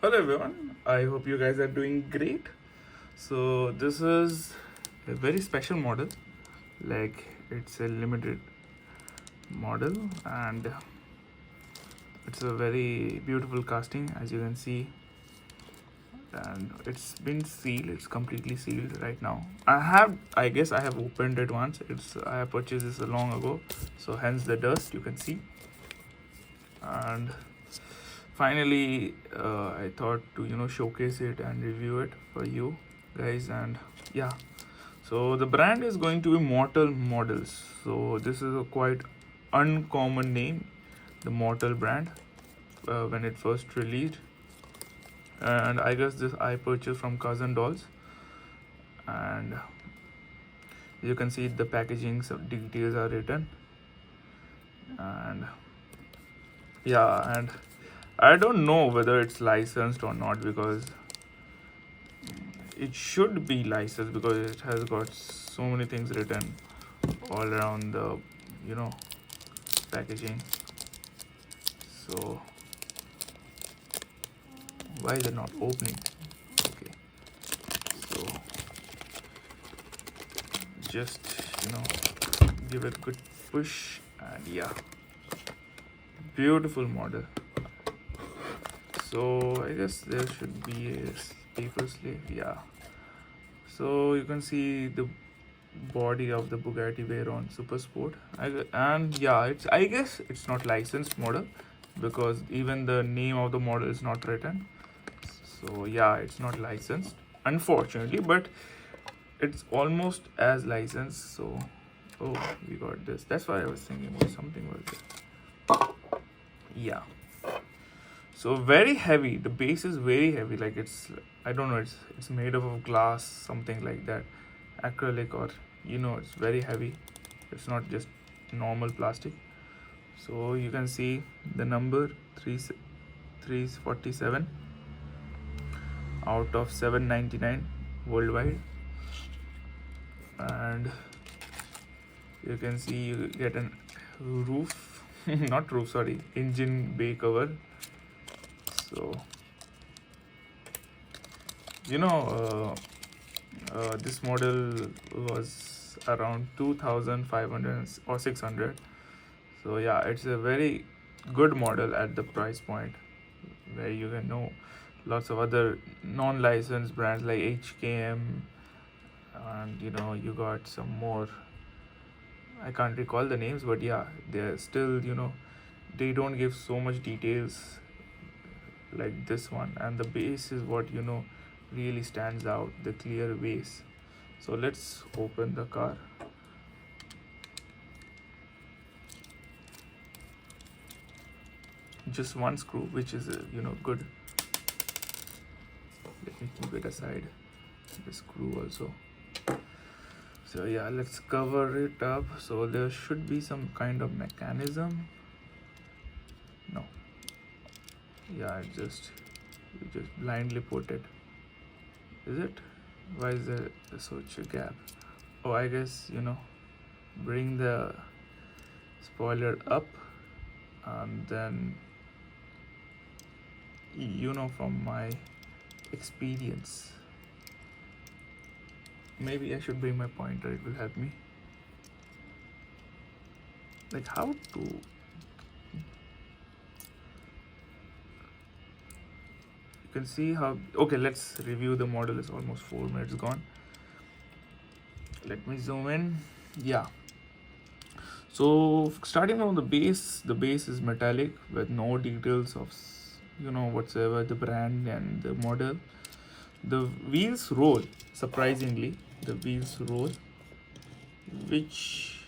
Hello everyone, I hope you guys are doing great. So this is a very special model, like it's a limited model and it's a very beautiful casting as you can see, and it's been sealed, it's completely sealed right now. I guess I have opened it once. I have purchased this long ago, so hence the dust you can see. And finally I thought to showcase it and review it for you guys. And yeah, so the brand is going to be Mortal Models. So this is a quite uncommon name, the Mortal brand, when it first released. And I guess this I purchased from Cousin Dolls, and you can see the packaging, some details are written. And yeah, and I don't know whether it's licensed or not, because it should be licensed because it has got so many things written all around the packaging. So why is it not opening? Okay, so just give it a good push, and yeah, beautiful model. So I guess there should be a paper sleeve. Yeah, so you can see the body of the Bugatti Veyron Super Sport. And yeah, I guess it's not licensed model, because even the name of the model is not written. So yeah, it's not licensed, unfortunately, but it's almost as licensed. So oh, we got this. That's why I was thinking about something was there. Yeah, so very heavy. The base is very heavy, like it's, I don't know, it's made up of glass, something like that, acrylic, or it's very heavy. It's not just normal plastic. So you can see the number 347 out of 799 worldwide. And you can see you get an roof not roof, sorry, engine bay cover. So this model was around 2500 or 600. So yeah, it's a very good model at the price point, where you can know lots of other non-licensed brands like HKM, and you got some more. I can't recall the names, but yeah, they're still they don't give so much details like this one. And the base is what really stands out, the clear base. So let's open the car. Just one screw, which is good. Let me keep it aside, the screw also. So yeah, let's cover it up. So there should be some kind of mechanism. No, yeah, you just blindly put it. Is it? Why is there such a gap? Oh, I guess bring the spoiler up, and then from my experience, maybe I should bring my pointer, it will help me, like how to. You can see how. Okay, let's review the model. Is almost 4 minutes gone. Let me zoom in. Yeah, so starting from the base is metallic with no details of whatsoever, the brand and the model. The wheels roll, surprisingly, the wheels roll, which,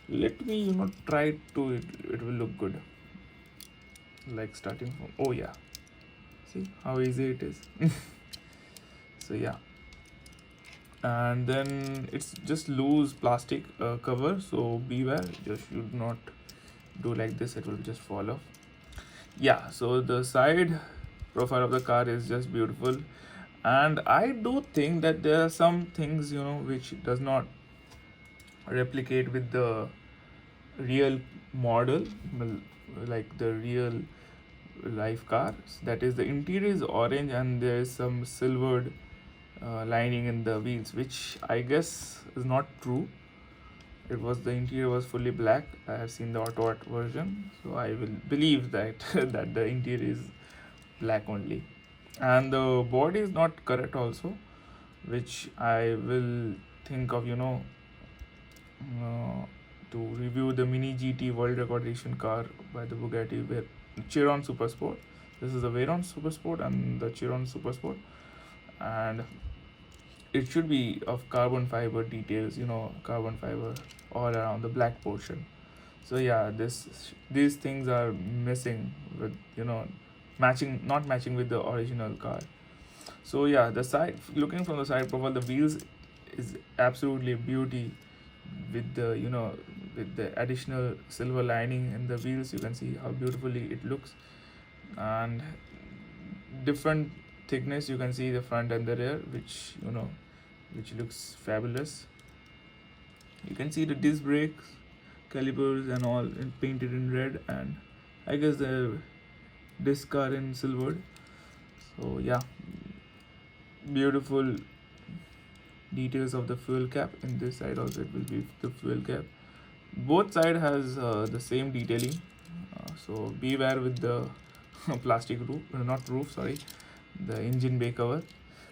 let me try to it will look good. Like starting from, oh yeah, see how easy it is. So yeah, and then it's just loose plastic cover, so beware, just should not do like this, it will just fall off. Yeah, so the side profile of the car is just beautiful, and I do think that there are some things which does not replicate with the real model, like the real life car. That is, the interior is orange and there is some silvered lining in the wheels, which I guess is not true. It was, the interior was fully black. I have seen the auto art version, so I will believe that that the interior is black only. And the body is not correct also, which I will think of, uh, to review the Mini GT World Record Edition car by the Bugatti Chiron Super Sport. This is the Veyron Super Sport and the Chiron Super Sport, and it should be of carbon fiber details, carbon fiber all around the black portion. So yeah, these things are missing with, matching, not matching with the original car. So yeah, the side, looking from the side profile, the wheels is absolutely a beauty with the, with the additional silver lining in the wheels. You can see how beautifully it looks, and different thickness. You can see the front and the rear, which looks fabulous. You can see the disc brakes, calipers and all painted in red, and I guess the discs are in silvered. So yeah, beautiful details of the fuel cap. In this side also it will be the fuel cap. Both side has the same detailing, so beware with the plastic roof, not roof, sorry, the engine bay cover.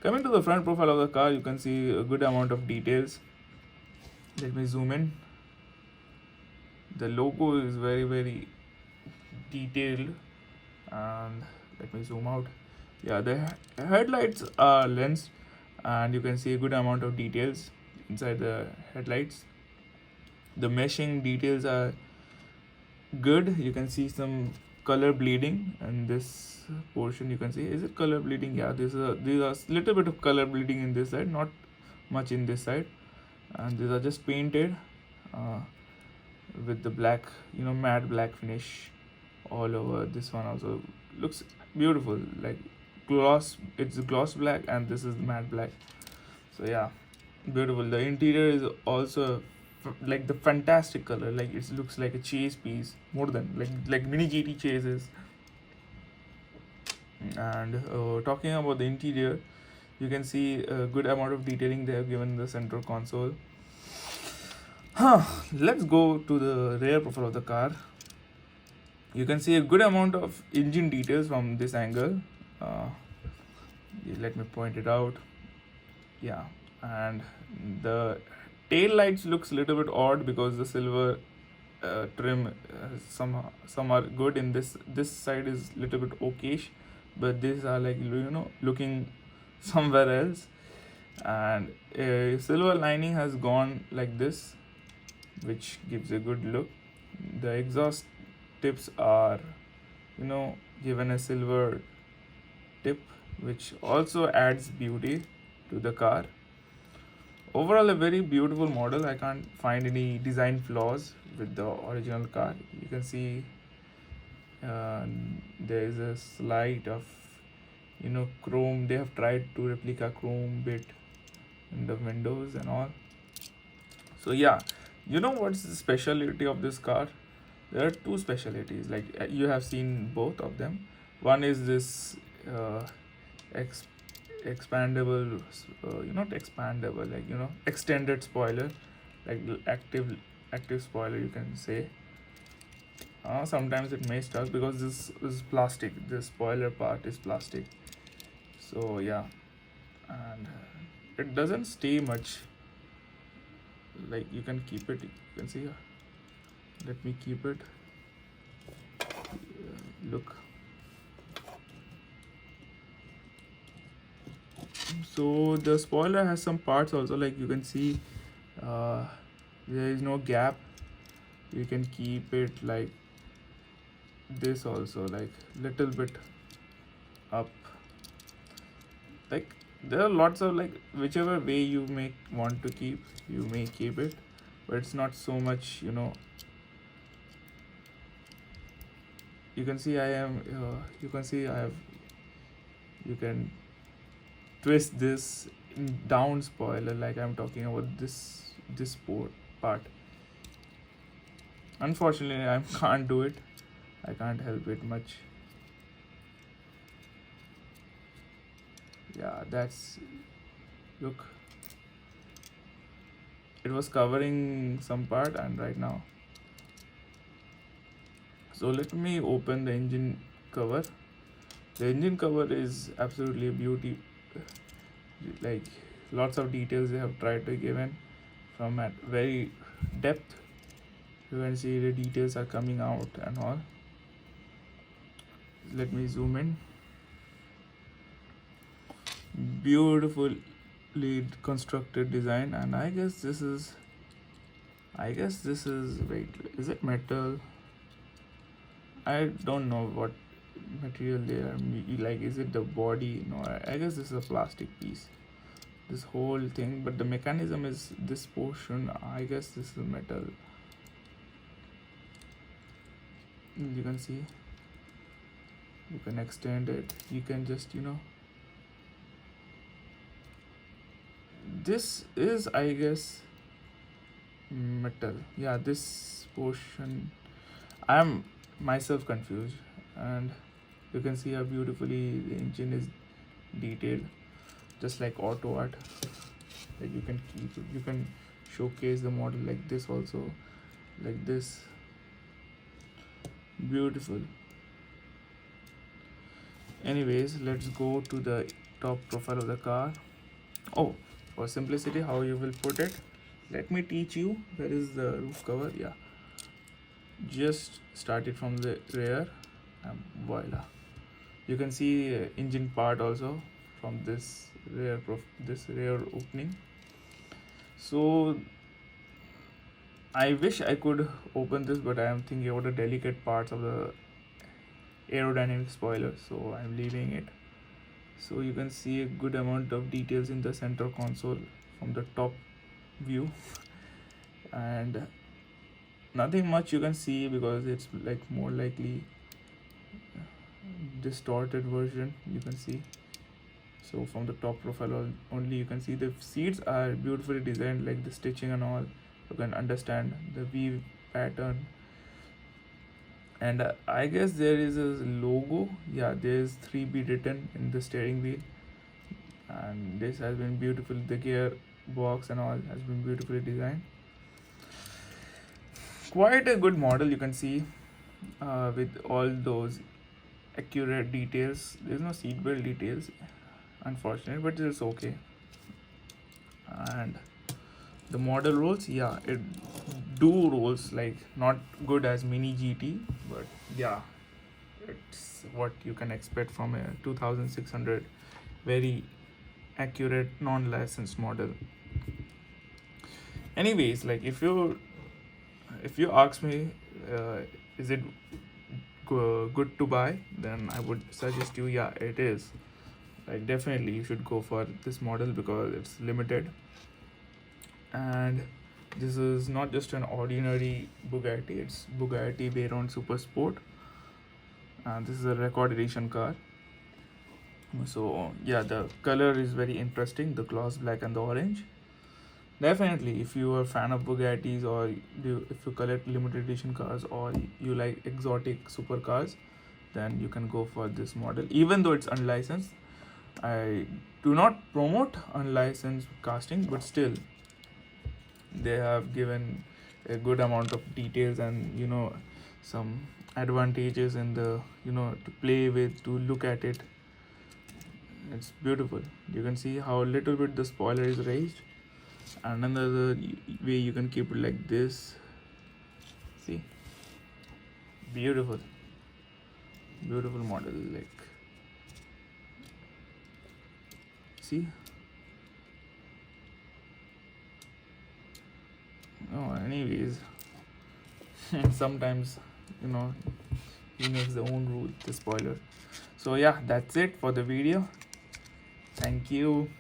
Coming to the front profile of the car, you can see a good amount of details. Let me zoom in. The logo is very, very detailed, and let me zoom out. Yeah, the headlights are lensed, and you can see a good amount of details inside the headlights. The meshing details are good. You can see some color bleeding, and this portion, you can see, is it color bleeding? Yeah, these are little bit of color bleeding in this side, not much in this side, and these are just painted with the black, matte black finish all over. This one also looks beautiful, like gloss. It's gloss black, and this is matte black. So yeah, beautiful. The interior is also like the fantastic color, like it looks like a chase piece, more than like Mini GT chases. And talking about the interior, you can see a good amount of detailing they have given the central console. Let's go to the rear profile of the car. You can see a good amount of engine details from this angle. Let me point it out. Yeah, and the tail lights looks a little bit odd because the silver trim, some are good. In this side is little bit okayish, but these are like, looking somewhere else. And silver lining has gone like this, which gives a good look. The exhaust tips are, given a silver tip, which also adds beauty to the car. Overall, a very beautiful model. I can't find any design flaws with the original car. You can see there is a slight of, chrome. They have tried to replica chrome bit in the windows and all. So yeah, what's the specialty of this car? There are two specialties, like you have seen both of them. One is this expandable, not expandable, like, extended spoiler, like active spoiler, you can say. Sometimes it may stuck because this is plastic. The spoiler part is plastic. So yeah, and it doesn't stay much. Like, you can keep it. You can see. Let me keep it. Look. So the spoiler has some parts also, like you can see there is no gap. You can keep it like this also, like little bit up. Like, there are lots of, like, whichever way you may want to keep, you may keep it, but it's not so much, you can see you can twist this down spoiler, like I'm talking about this part. Unfortunately, I can't do it. I can't help it much. Yeah, that's, look, it was covering some part, and right now, so let me open the engine cover. The engine cover is absolutely a beauty, like lots of details they have tried to give in from at very depth. You can see the details are coming out and all. Let me zoom in. Beautifully constructed design, and I guess this is wait, is it metal? I don't know what material they are like. Is it the body? No, I guess this is a plastic piece, this whole thing, but the mechanism is this portion. I guess this is metal. You can see, you can extend it, you can just, this is, I guess, metal. Yeah, this portion, I'm myself confused. And you can see how beautifully the engine is detailed, just like auto art. Like you can keep it, you can showcase the model like this also, like this. Beautiful. Anyways, let's go to the top profile of the car. Oh, for simplicity, how you will put it, let me teach you. Where is the roof cover? Yeah, just start it from the rear, and voila, you can see engine part also from this rear opening. So I wish I could open this, but I am thinking about the delicate parts of the aerodynamic spoiler, so I'm leaving it. So you can see a good amount of details in the center console from the top view, and nothing much you can see because it's like more likely distorted version, you can see. So from the top profile only you can see the seats are beautifully designed, like the stitching and all. You can understand the V pattern, and I guess there is a logo. Yeah, there is 3B written in the steering wheel, and this has been beautiful. The gear box and all has been beautifully designed. Quite a good model, you can see, with all those accurate details. There's no seatbelt details, unfortunately, but it's okay. And the model rolls, yeah, it do rolls like not good as Mini GT, but yeah, it's what you can expect from a 2600 very accurate non-licensed model. Anyways, like if you ask me, is it good to buy, then I would suggest you, yeah, it is. Like definitely you should go for this model because it's limited, and this is not just an ordinary Bugatti, it's Bugatti Veyron Super Sport, and this is a record edition car. So yeah, the color is very interesting, the gloss black and the orange. Definitely, if you are a fan of Bugattis, or if you collect limited edition cars, or you like exotic supercars, then you can go for this model. Even though it's unlicensed, I do not promote unlicensed casting, but still, they have given a good amount of details and some advantages in the to play with, to look at it. It's beautiful. You can see how little bit the spoiler is raised. Another way you can keep it like this. See, beautiful model. Like, see. Oh, anyways, sometimes he makes the own rule, the spoiler. So yeah, that's it for the video. Thank you.